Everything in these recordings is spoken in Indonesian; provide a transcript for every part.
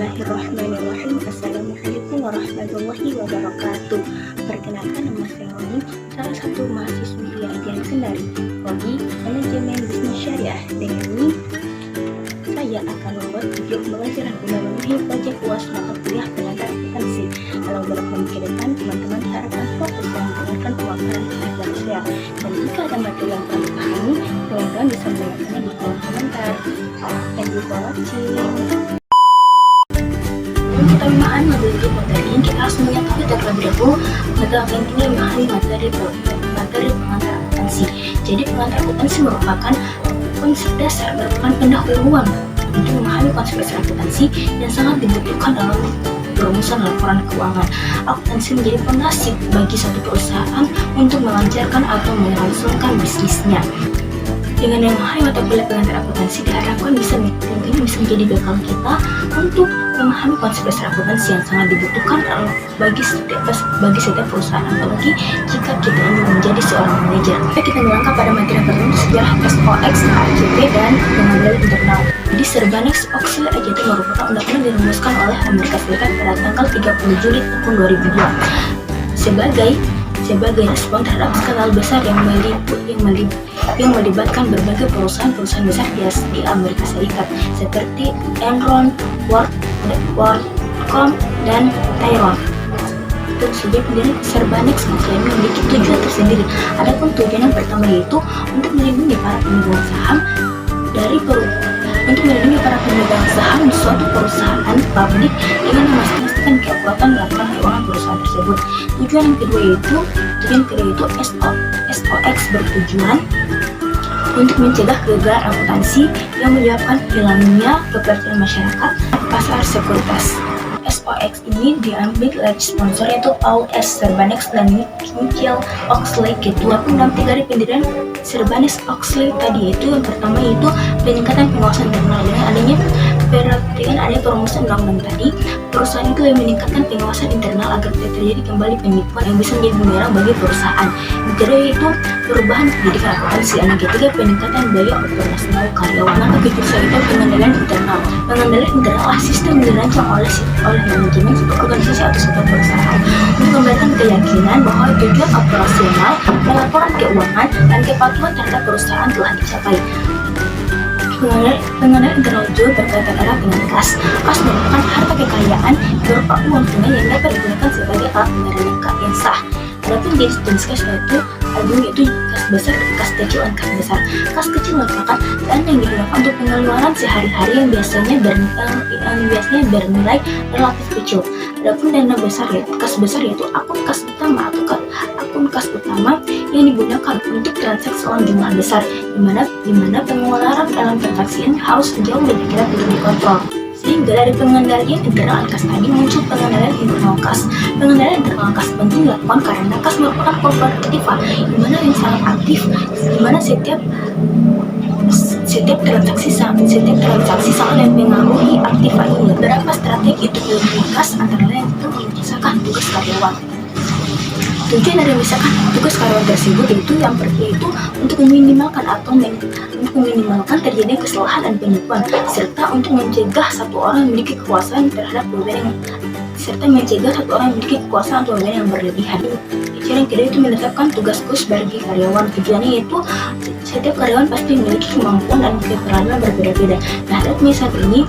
Bismillahirrahmanirrahim. Assalamualaikum warahmatullahi wabarakatuh. Perkenalkan, nama saya Roni, salah satu mahasiswi di ITN Kendari, Prodi Manajemen Bisnis Syariah. Dengan ini saya akan membuat video pembelajaran guna memenuhi proyek UAS mata kuliah pengantar akuntansi. Dalam beberapa menit ke depan, teman-teman diharapkan fokus dan mendengarkan pemaparan dari saya. Dan jika ada materi yang kurang dipahami, teman-teman bisa menanyakannya di kolom komentar. Thank you for watching. Kita memahami memiliki materi ini, kita harus mengetahui terlebih dahulu materi ini memahami materi pengantar akuntansi. Jadi pengantar akuntansi merupakan konsep dasar, merupakan pendahuluan untuk memahami konsep dasar akuntansi yang sangat dibutuhkan dalam perumusan laporan keuangan. Akuntansi menjadi fondasi bagi suatu perusahaan untuk melancarkan atau melangsungkan bisnisnya. Dengan memahami mata kuliah pengantar akuntansi, diharapkan bisa menjadi bekal kita untuk memahami konsep dasar akuntansi yang sangat dibutuhkan bagi setiap perusahaan, apalagi jika kita ingin menjadi seorang manajer. Kita melangkah pada materi yang pertama, sejarah SOX, AJT, dan pengambilan internal. Jadi Sarbanes Oxley AJT merupakan undang-undang yang dirumuskan oleh Amerika Serikat pada tanggal 30 Juli tahun 2002 sebagai respon terhadap skandal besar yang melibatkan berbagai perusahaan besar di Amerika Serikat seperti Enron, WorldCom, dan Tyrone. Sebagai pendiri, Sarbanes Oxley memiliki tujuan tersendiri. Adapun tujuan yang pertama yaitu untuk melindungi para pemegang saham di suatu perusahaan publik dengan memastikan kekuatan laporan keuangan perusahaan tersebut. Tujuan kedua yaitu SOX bertujuan untuk mencegah kegagalan akuntansi yang menyebabkan hilangnya kepercayaan masyarakat pasar sekuritas. SOX ini diambil dari sponsor yaitu Paul S. Sarbanes dan Michael Oxley. Ketua pendamping dari pendirian Sarbanes Oxley tadi yaitu yang pertama yaitu peningkatan pengawasan internal. Dengan adanya perumusan undang-undang tadi, perusahaan itu yang meningkatkan pengawasan internal agar tidak terjadi kembali penipuan yang bisa menjadi bumerang bagi perusahaan. Yang kedua yaitu perubahan pendidikan akuntansi. Yang ketiga, peningkatan biaya operasional karyawan. Yang ketiga itu pengendalian internal. Pengendalian internal adalah sistem yang dirancang oleh manajemen sebuah organisasi atau sebuah perusahaan untuk memberikan keyakinan bahwa tujuan operasional, laporan keuangan, dan kepatuhan terhadap perusahaan telah dicapai. Pengendalian internal juga berkaitan erat dengan kas. Kas merupakan harta kekayaan berupa uang tunai yang dapat digunakan sebagai alat pembayaran yang sah. Adapun jenis kas yaitu kas besar, kas kecil, dan kas besar. Kas kecil merupakan dana yang digunakan untuk pengeluaran sehari-hari yang biasanya bernilai relatif kecil. Adapun dana besar yaitu kas besar yaitu akun kas utama atau akun kas utama yang digunakan untuk transaksi uang jumlah besar, di mana pengeluaran dalam transaksi ini harus jauh lebih ketat untuk dikontrol. Sehingga dari pengendalian internal kas tadi muncul pengendalian internal kas. Pengendalian internal kas penting dilakukan karena kas merupakan kooperativa, di mana yang sangat aktif, di mana setiap transaksi sangat mempengaruhi aktiva ini. Beberapa strategi untuk melindungi kas antara lain itu memisahkan tugas karyawan. Tujuan dari memisahkan tugas karyawan tersebut yaitu untuk meminimalkan terjadinya kesalahan dan penipuan, serta untuk mencegah satu orang memiliki kekuasaan terhadap wewenang yang berlebihan. Cara yang kedua itu menetapkan tugas khusus bagi karyawan. Tujuannya yaitu setiap karyawan pasti memiliki kemampuan dan keterampilan berbeda-beda. Nah, misalnya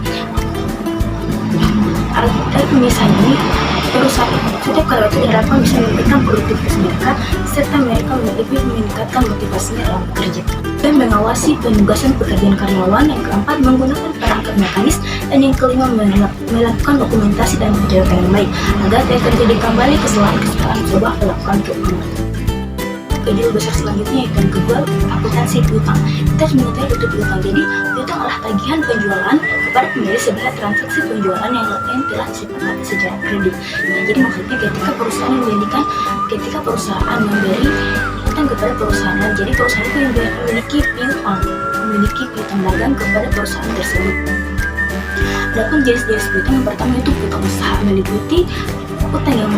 setiap karyawan itu diharapkan bisa meningkatkan produktivitas mereka serta mereka meningkatkan motivasinya dalam bekerja. Dan mengawasi penugasan pekerjaan karyawan. Yang keempat, menggunakan perangkat mekanis. Dan yang kelima, melakukan dokumentasi dan penjagaan yang baik agar tidak terjadi kembali kesalahan sebuah pelaporan keuangan. Kedua besar selanjutnya yang kedua, akuntansi piutang. Kita harus mengetahui itu piutang. Jadi piutang adalah tagihan penjualan kepada pembeli sebagai transaksi penjualan yang telah disepakati secara kredit. Nah, jadi maksudnya ketika perusahaan memberi piutang kepada perusahaan, jadi perusahaan itu yang memiliki piutang dagang kepada perusahaan tersebut. Adapun jenis-jenis piutang yang pertama itu piutang usaha, meliputi akuntan yang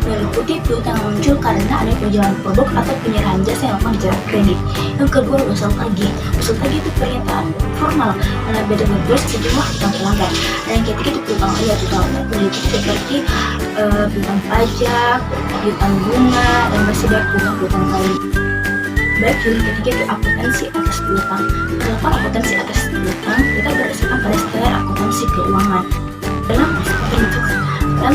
meliputi piutang yang muncul karena ada penjualan produk atau penyerahan jasa yang melakukan jarak kredit. Yang kedua, usul tagih. Usul tagih itu pernyataan formal dalam beda negara sejumlah hutang pelanggan. Dan yang ketiga itu piutang liar. Piutang liar meliputi seperti piutang pajak, piutang bunga, dan masih banyak piutang lain. Baik, yang ketiga itu akuntansi atas piutang. Kenapa akuntansi atas piutang? Kita berdasarkan pada standar akuntansi keuangan. Dalam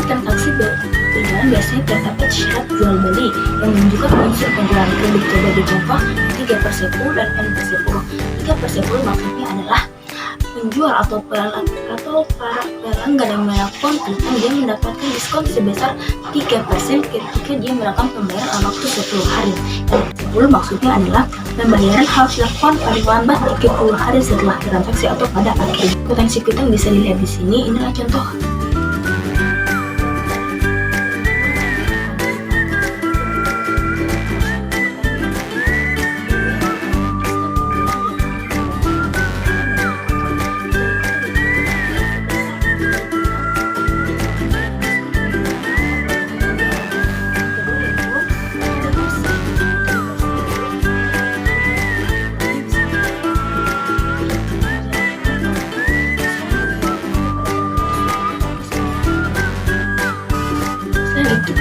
transaksi berjalan biasanya terdapat syarat jual beli yang menunjukkan unsur penjualan kredit. Sebagai contoh 3/10 dan N/10. 3/10 maksudnya adalah penjual atau para pelanggan yang melakukan piutang dia mendapatkan diskon sebesar 3% ketika dia melakukan pembayaran dalam waktu 10 hari. Dan 10 maksudnya adalah pembayaran harus dilakukan paling lambat 30 hari setelah transaksi atau pada akhir. Akuntansi piutang bisa dilihat di sini. Inilah contoh.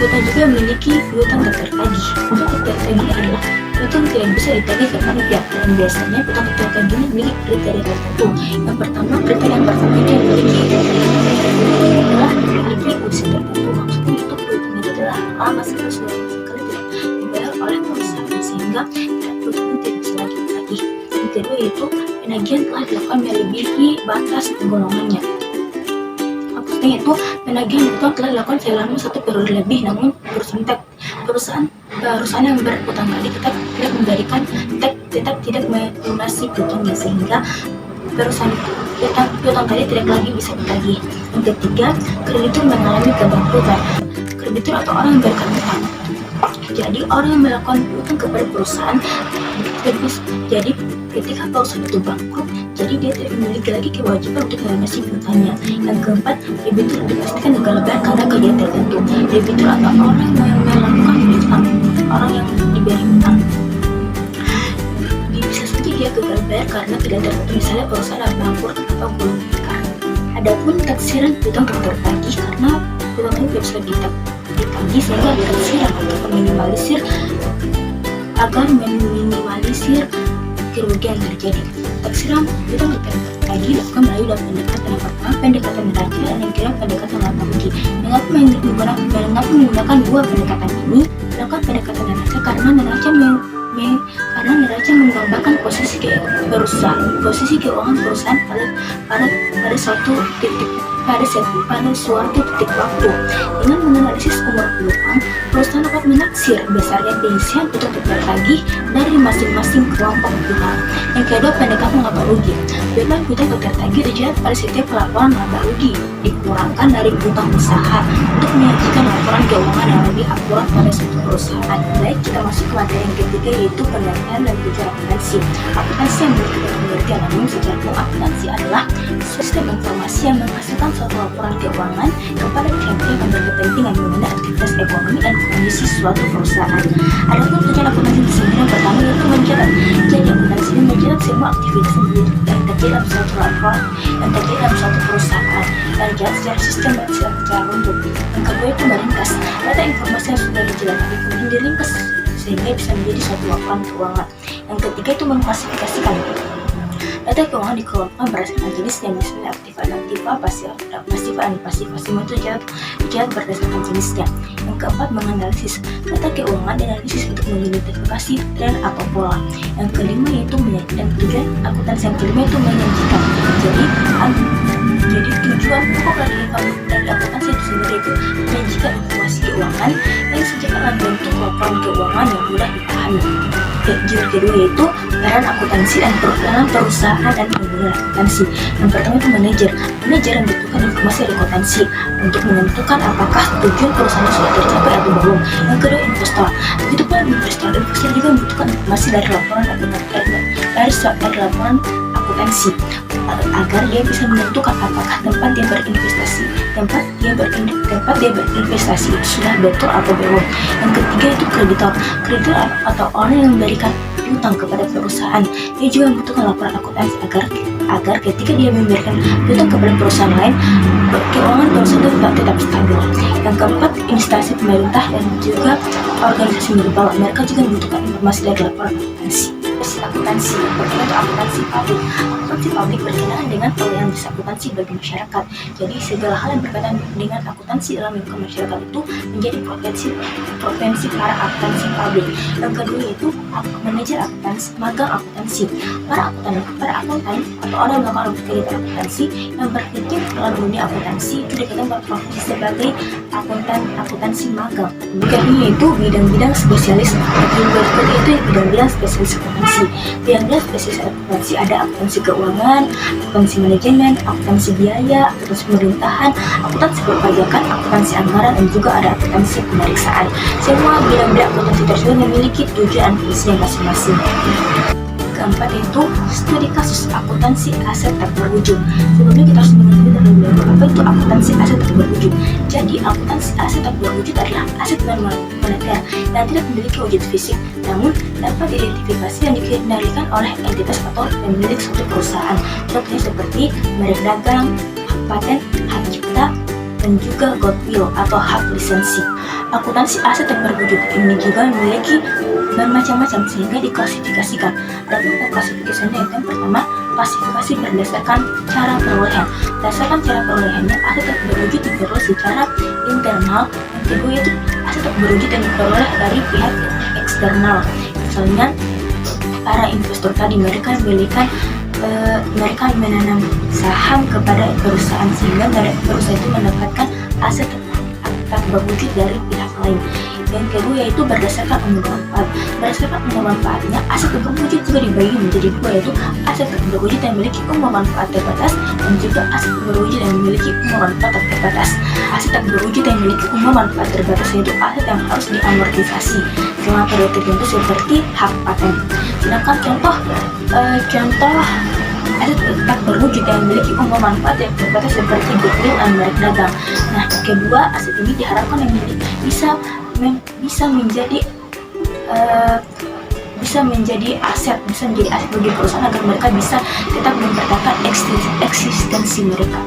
Piutang juga memiliki piutang tak tertagih. Piutang tak tertagih adalah piutang tidak bisa ditagih kepada pihak lain. Biasanya piutang tak tertagih memiliki kriteria tertentu. Yang pertama, kriteria yang pertama itu memiliki usia tertentu. Maksudnya itu piutang itu adalah lama sekali sudah tidak dibayar oleh perusahaan sehingga piutang tidak bisa lagi ditagih. Yang kedua yaitu penagihan telah dilakukan melebihi batas penggolongannya. Yaitu penagihan utang telah dilakukan selama 1 periode lebih, namun perusahaan yang berutang tadi tetap tidak melunasi piutangnya sehingga perusahaan piutang tadi tidak lagi bisa ditagih. Yang ketiga, kreditur mengalami kebangkrutan. Kreditur atau orang yang berkeutang. Jadi orang yang melakukan piutang kepada perusahaan, jadi ketika perusahaan itu bangkrut, jadi dia tidak memiliki lagi kewajiban untuk melunasi piutangnya. Yang keempat, debitur dipastikan gagal bayar karena kejadian tertentu. Debitur atau orang yang melakukan piutang, orang yang diberi utang, bisa saja dia gagal bayar karena kejadian tertentu, misalnya perusahaan bangkrut atau gulung tikar. Adapun taksiran piutang tak tertagih karena piutang itu tidak bisa ditagih sehingga taksiran untuk meminimalisir kerugian terjadi. Taksiran piutang tertagih dilakukan melalui dua pendekatan. Yang pertama, pendekatan neraca, dan yang kedua pendekatan laba rugi. Mengapa menggunakan dua pendekatan ini? Melakukan pendekatan neraca karena neraca menggambarkan posisi keuangan perusahaan pada suatu titik waktu. Dengan menganalisis umur piutang, perusahaan dapat menaksir besarnya pengisian piutang tertagih dari masing-masing kelompok piutang. Yang kedua, pendekatan laba rugi. Piutang tertagih dicatat pada setiap laporan laba rugi dikurangkan dari piutang usaha untuk menyajikan laporan keuangan yang lebih akurat pada suatu perusahaan. Baik, kita masuk ke materi yang ketiga yaitu pengertian dan tujuan akuntansi. Akuntansi yang berkaitan pengertian umum secara umum, akuntansi adalah sistem informasi yang menghasilkan suatu laporan keuangan kepada pihak-pihak yang berkepentingan mengenai aktivitas ekonomi dan kondisi suatu perusahaan. Adapun tujuan akuntansi di sini yang pertama yaitu mencatat. Jadi akuntansi ini mencatat semua aktivitas yang terjadi dalam suatu laporan yang terjadi dalam suatu perusahaan dan dicatat secara sistem dan secara runtut. Yang kedua itu meringkas. Data informasi yang sudah dijelaskan kemudian diringkas sehingga bisa menjadi suatu laporan keuangan. Yang ketiga itu mengklasifikasikan. Data keuangan dikelompokkan berdasarkan jenisnya, misalnya aktiva dan aktiva, pasif dan pasif. Semua itu dicatat berdasarkan jenisnya. Yang keempat, menganalisis. Data keuangan dianalisis untuk mengidentifikasi tren atau pola. Yang kelima yaitu dan tujuan akuntansi yang kelima itu menyajikan. Jadi tujuan pokok dari akuntansi itu sendiri itu menyajikan informasi keuangan yang sejak dalam bentuk laporan keuangan yang mudah dipahami. Tujuan kedua yaitu peran akuntansi dalam perusahaan dan penggunaan akuntansi. Yang pertama itu manajer yang membutuhkan informasi dari akuntansi untuk menentukan apakah tujuan perusahaan sudah tercapai atau belum. Yang kedua investor, begitu pula investor juga membutuhkan informasi dari laporan akuntansi. agar dia bisa menentukan apakah tempat dia berinvestasi itu sudah betul atau belum. Yang ketiga itu kreditor atau orang yang memberikan utang kepada perusahaan. Dia juga membutuhkan laporan akuntansi agar ketika dia memberikan utang kepada perusahaan lain, keuangan perusahaan itu tetap stabil. Yang keempat, instansi pemerintah dan juga organisasi berbalas, mereka juga membutuhkan informasi dari laporan akuntansi. Akuntansi yang pertama itu akuntansi publik. Akuntansi publik berkenaan dengan pelayanan jasa akuntansi bagi masyarakat. Jadi segala hal yang berkaitan dengan akuntansi dalam lingkungan masyarakat itu menjadi provinsi para akuntansi publik. Yang kedua yaitu manajer akuntansi, magang akuntansi. Para akuntan atau orang yang melakukan kegiatan akuntansi yang berkecimpung dalam dunia akuntansi itu dikatakan berprofesi sebagai akuntansi magang. Berikutnya itu bidang-bidang spesialis. Berikutnya itu bidang-bidang spesialis akuntansi. Bidang-bidang spesialis akuntansi ada akuntansi keuangan, akuntansi manajemen, akuntansi biaya, akuntansi pemerintahan, akuntansi perpajakan, akuntansi anggaran, dan juga ada akuntansi pemeriksaan. Semua bidang-bidang akuntansi tersebut memiliki tujuan fungsinya masing-masing. Keempat itu studi kasus akuntansi aset tak berwujud. Sebelumnya kita harus mengetahui terlebih dahulu apa itu akuntansi aset tak berwujud. Jadi akuntansi aset tak berwujud adalah aset moneter yang tidak memiliki wujud fisik, namun dapat diidentifikasi yang dikendalikan oleh entitas atau pemilik suatu perusahaan. Contohnya seperti merek dagang, hak paten, hak cipta, dan juga goodwill atau hak lisensi. Akuntansi aset tak berwujud ini juga memiliki bermacam-macam sehingga diklasifikasikan. Ada klasifikasinya yang pertama, klasifikasi berdasarkan cara perolehan. Berdasarkan cara perolehannya, aset tak berwujud diperoleh secara internal. Yang kedua yaitu aset tak berwujud yang diperoleh dari pihak eksternal. Misalnya para investor tadi mereka menanam saham kepada perusahaan sehingga perusahaan itu mendapatkan aset tak berwujud dari pihak lain. Yang kedua yaitu berdasarkan umur manfaat. Berdasarkan umur manfaatnya, aset tak berwujud juga dibagi menjadi dua, yaitu aset tak berwujud yang memiliki umur manfaat terbatas dan juga aset tak berwujud yang memiliki umur manfaat tak terbatas. Aset tak berwujud yang memiliki umur manfaat terbatas yaitu aset yang harus diamortisasi selama periode tertentu seperti hak paten. Sedangkan contoh aset tak berwujud yang memiliki umur manfaat yang terbatas seperti goodwill dan merek dagang. Nah, kedua aset ini diharapkan yang bisa menjadi aset bagi perusahaan agar mereka bisa tetap mempertahankan eksistensi mereka.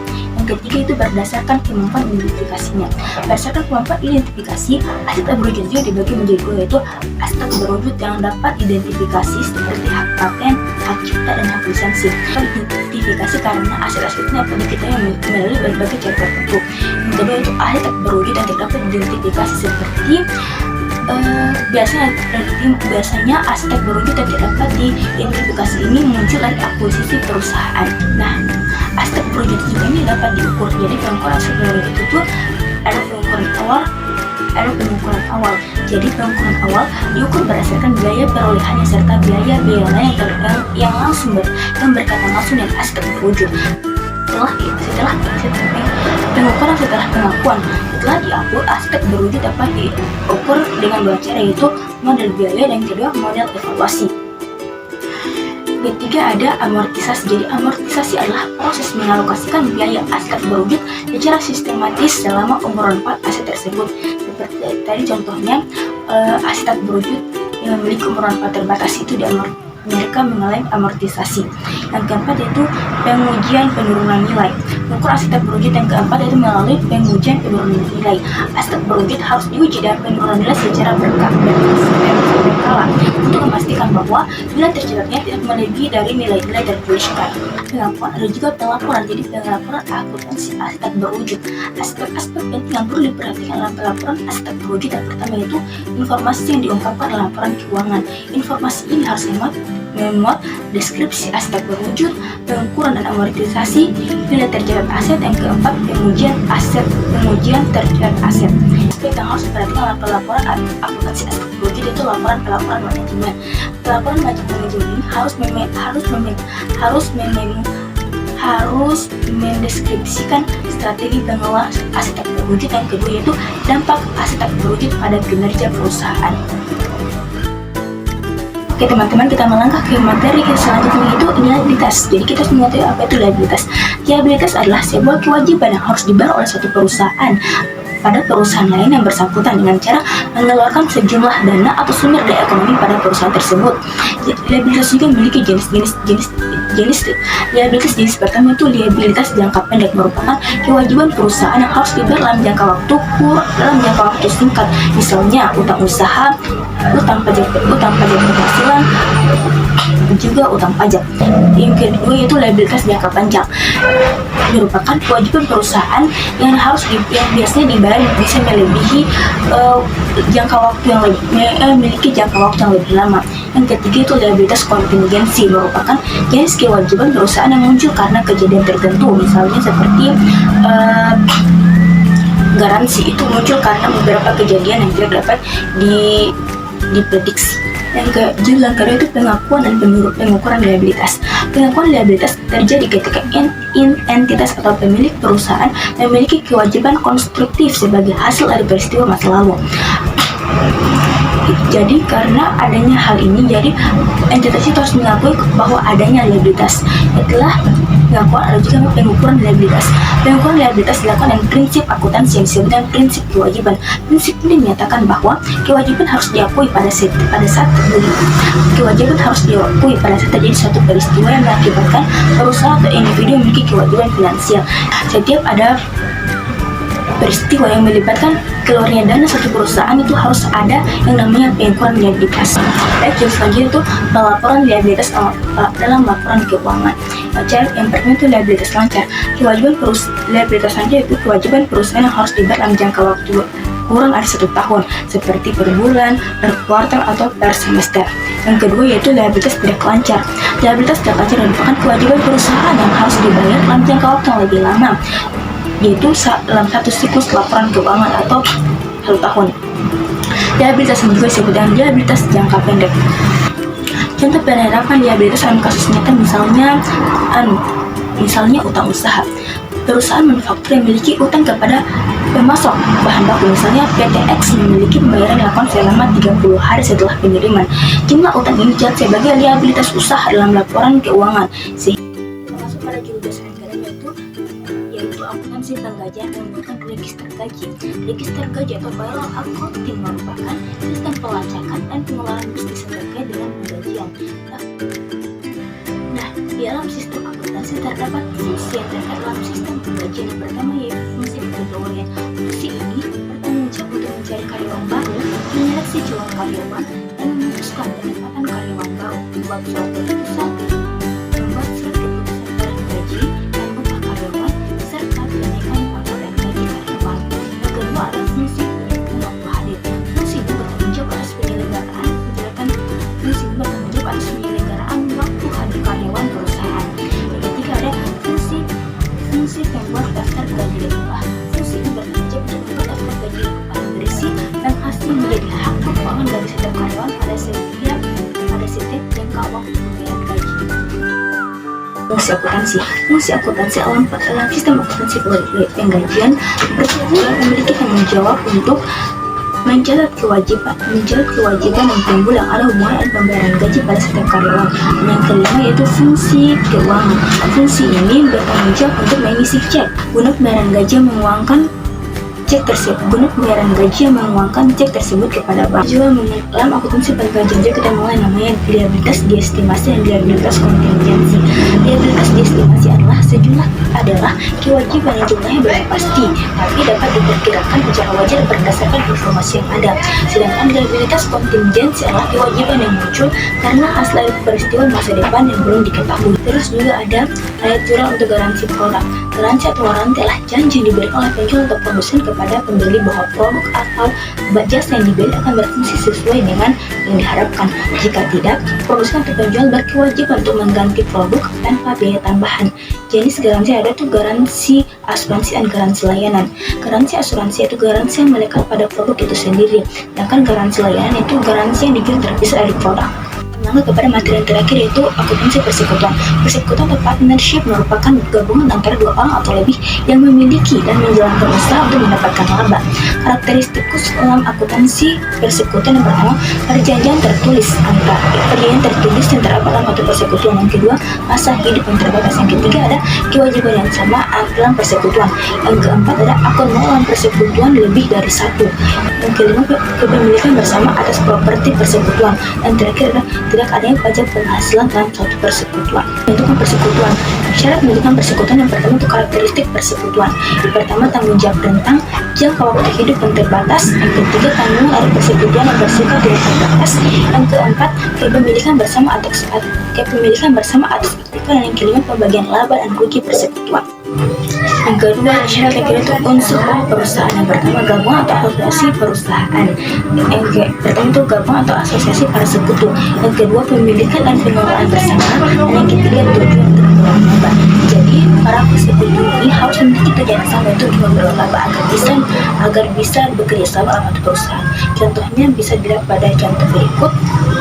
Yang ketiga itu berdasarkan kemampuan identifikasinya. Berdasarkan kemampuan identifikasi, aset tak berwujud juga dibagi menjadi dua, yaitu aset tak berwujud yang dapat identifikasi seperti hak paten, hak cipta, dan hak lisensi. Identifikasi karena aset-aset ini dapat diketahui melalui berbagai cara tertentu. Yang kedua itu aset tak berwujud yang dapat diidentifikasi seperti biasanya aset tak berwujud yang dapat diidentifikasi ini muncul dari akuisisi perusahaan. Nah, aset tak berwujud juga ini dapat diukur. Jadi pengukuran aset berwujud itu ada pengukuran awal. Jadi pengukuran awal diukur berdasarkan biaya perolehannya serta biaya lain yang berkaitan langsung dengan aset tak berwujud. Setelah pengakuan diakur, aset berwujud dapat diukur dengan dua cara, yaitu model biaya dan kedua model evaluasi. Ketiga ada amortisasi. Jadi amortisasi adalah proses mengalokasikan biaya aset berwujud secara sistematis selama umur manfaat aset tersebut. Seperti tadi contohnya aset berwujud yang memiliki umur manfaat terbatas itu mereka mengalami amortisasi. Yang keempat yaitu pengujian penurunan nilai. Mengukur aset tak berwujud yang keempat yaitu melalui pengujian penurunan nilai. Aset tak berwujud harus diuji dengan penurunan nilai secara berkala untuk memastikan bahwa nilai tercatatnya tidak melebihi dari nilai-nilai tertuliskan. Ada juga pelaporan. Jadi pelaporan akuntansi aset tak berwujud. Aspek-aspek penting yang perlu diperhatikan dalam pelaporan aset tak berwujud yang pertama yaitu informasi yang diungkapkan dalam laporan keuangan. Informasi ini harus memuat deskripsi aset tak berwujud, pengukuran dan amortisasi, nilai tercatat aset. Yang keempat pengujian tercatat aset. Aspek yang harus diperhatikan dalam pelaporan akuntansi aset tak berwujud itu pelaporan manajemen. Pelaporan manajemen ini harus mendeskripsikan strategi pengelolaan aset tak berwujud. Yang kedua yaitu dampak aset tak berwujud pada kinerja perusahaan. Oke teman-teman, kita melangkah ke materi selanjutnya, itu liabilitas. Jadi kita harus mengetahui apa itu liabilitas. Liabilitas adalah sebuah kewajiban yang harus dibayar oleh suatu perusahaan pada perusahaan lain yang bersangkutan dengan cara mengeluarkan sejumlah dana atau sumber daya ekonomi pada perusahaan tersebut. Liabilitas juga memiliki jenis liabilitas jenis pertama itu liabilitas jangka pendek, merupakan kewajiban perusahaan yang harus dibayar dalam jangka waktu singkat, misalnya utang usaha, utang pajak penghasilan, juga utang pajak. Yang kedua yaitu liabilitas jangka panjang, merupakan kewajiban perusahaan yang biasanya dibayar bisa melebihi jangka waktu yang memiliki jangka waktu yang lebih lama. Yang ketiga itu liabilitas kontingensi, merupakan jenis kewajiban perusahaan yang muncul karena kejadian tertentu, misalnya seperti garansi itu muncul karena beberapa kejadian yang tidak dapat diprediksi. Yang kedua itu pengakuan dan pengukuran liabilitas. Pengakuan liabilitas terjadi ketika entitas atau pemilik perusahaan memiliki kewajiban konstruktif sebagai hasil dari peristiwa masa lalu. Jadi karena adanya hal ini, jadi entitas itu harus mengakui bahwa adanya liabilitas. Setelah pengakuan ada juga pengukuran liabilitas. Pengukuran liabilitas dilakukan dengan prinsip akuntansi yang disebut dengan prinsip kewajiban. Prinsip ini menyatakan bahwa kewajiban harus diakui pada saat terjadi suatu peristiwa yang mengakibatkan perusahaan atau individu memiliki kewajiban finansial. Setiap ada peristiwa yang melibatkan keluarnya dana satu perusahaan, itu harus ada yang namanya pengukuran liabilitas. Baik, yang selanjutnya itu pelaporan liabilitas dalam laporan keuangan. Yang pertama itu liabilitas lancar. Kewajiban liabilitas lancar itu kewajiban perusahaan yang harus dibayar dalam jangka waktu kurang dari 1 tahun, seperti per bulan, per kuartal, atau per semester. Yang kedua yaitu liabilitas tidak lancar. Liabilitas tidak lancar merupakan kewajiban perusahaan yang harus dibayar dalam jangka waktu yang lebih lama, yaitu dalam satu siklus laporan keuangan atau 1 tahun. Liabilitas ini juga disebut dengan liabilitas jangka pendek. Contoh penerapan liabilitas dalam kasus nyata misalnya utang usaha. Perusahaan manufaktur yang memiliki utang kepada pemasok bahan baku, misalnya PT X memiliki pembayaran dilakukan selama 30 hari setelah pengiriman. Jumlah utang ini dicatat sebagai liabilitas usaha dalam laporan keuangan. Masuk pada judul dasar negara yaitu akuntansi penggajian yang menggunakan register gaji. Register gaji atau payroll accounting merupakan sistem pelacakan dan pengelolaan bisnis terkait dengan penggajian. Di dalam sistem akuntansi terdapat fungsi yang terkait dalam sistem penggajian. Yang pertama yaitu fungsi kepegawaian. Fungsi ini bertanggung jawab untuk mencari karyawan baru, menyeleksi calon karyawan, dan memutuskan penempatan karyawan baru, membuat surat keputusan tarif gaji dan upah karyawan, serta kenaikan pangkat dan gaji karyawan. Yang kedua adalah fungsi penyimpanan waktu hadir. Fungsi ini bertanggung jawab atas penyelenggaraan waktu hadir karyawan perusahaan. Yang ketiga ada fungsi pembuat daftar gaji dan upah. Fungsi ini bertanggung jawab untuk membuat daftar gaji dan upah yang berisi dan pasti menjadi hak keuangan dari setiap karyawan pada setiap jangka waktu pembayaran gaji. Fungsi akuntansi. Fungsi akuntansi dalam sistem akuntansi penggajian bersifat memiliki tanggung jawab untuk mencatat kewajiban dan timbul yang ada hubungan dengan pembayaran gaji pada setiap karyawan. Yang kelima yaitu fungsi keuangan. Fungsi ini bertanggung jawab untuk mengisi cek guna pembayaran gaji yang menguangkan cek tersebut kepada bank. Juga dalam akuntansi penggajian kita mulai namanya liabilitas diestimasi dan liabilitas kontingensi. Liabilitas diestimasi adalah kewajiban yang jumlahnya belum pasti, tapi dapat diperkirakan secara wajar berdasarkan informasi yang ada. Sedangkan liabilitas kontingensi adalah kewajiban yang muncul karena asal dari peristiwa masa depan yang belum diketahui. Terus juga ada ayat jurang untuk garansi produk. Garansi atau waranti adalah janji yang diberikan oleh penjual atau produsen kepada pembeli bahwa produk atau jasa yang dibeli akan berfungsi sesuai dengan yang diharapkan. Jika tidak, produsen atau penjual berkewajiban untuk mengganti produk tanpa biaya tambahan. Jenis garansi ada tuh garansi asuransi dan garansi layanan. Garansi asuransi itu garansi yang melekat pada produk itu sendiri, sedangkan garansi layanan itu garansi yang dijual terpisah dari produk. Nah, berangkat kepada materi yang terakhir, yaitu akuntansi persekutuan. Persekutuan atau partnership merupakan gabungan antara dua orang atau lebih yang memiliki dan menjalankan usaha untuk mendapatkan laba. Karakteristik dalam akuntansi persekutuan: yang pertama, perjanjian tertulis yang terdapat dalam satu persekutuan. Yang kedua, masa hidup yang terbatas. Yang ketiga, ada kewajiban yang sama dalam persekutuan. Yang keempat, ada akun dalam persekutuan lebih dari satu. Yang kelima, kepemilikan bersama atas properti persekutuan. Dan terakhir, adalah tidak adanya pajak penghasilan dalam suatu persekutuan. Bentukan persekutuan: syarat bentukan persekutuan yang pertama itu karakteristik persekutuan. Yang pertama, tanggung jawab rentang jangka waktu hidup yang terbatas. Yang ketiga, tanggungan dari persekutuan yang bersifat tidak terbatas. Yang keempat, kepemilikan bersama atas aktiva. Dan yang kelima, pembagian laba dan rugi persekutuan. Yang kedua, syarat yang kedua itu unsur perusahaan. Yang pertama, gabungan atau asosiasi perusahaan. Yang pertama itu gabungan atau asosiasi para sekutu. Yang kedua, pemilikan dan pengelolaan bersama. Dan yang ketiga, tujuan untuk mengelola laba. Jadi para persekutu ini harus memiliki tujuan sama, itu untuk mengelola laba agar bisa bekerja sama dalam satu perusahaan. Contohnya bisa dilihat pada contoh berikut,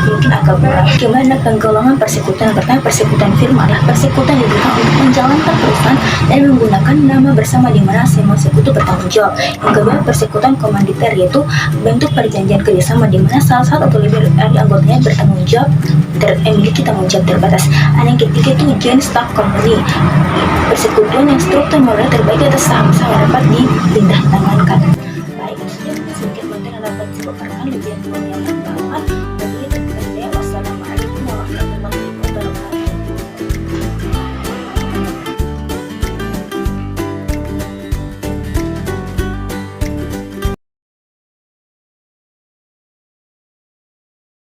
mungkin agak murah. Gimana penggolongan persekutuan? Yang pertama, persekutuan firma adalah persekutuan yang digunakan untuk menjalankan perusahaan dan menggunakan nama bersama di mana semua sekutu bertanggung jawab. Yang kedua, persekutuan komanditer, yaitu bentuk perjanjian kerjasama di mana salah satu atau lebih dari anggotanya bertanggung jawab memiliki tanggung jawab terbatas. Dan yang ketiga itu joint stock company, persekutuan yang struktur modal terbagi atas saham-saham yang dapat dipindah tangankan. Baik, itu saja sedikit konten yang dapat dipaparkan lebih yang bermanfaat.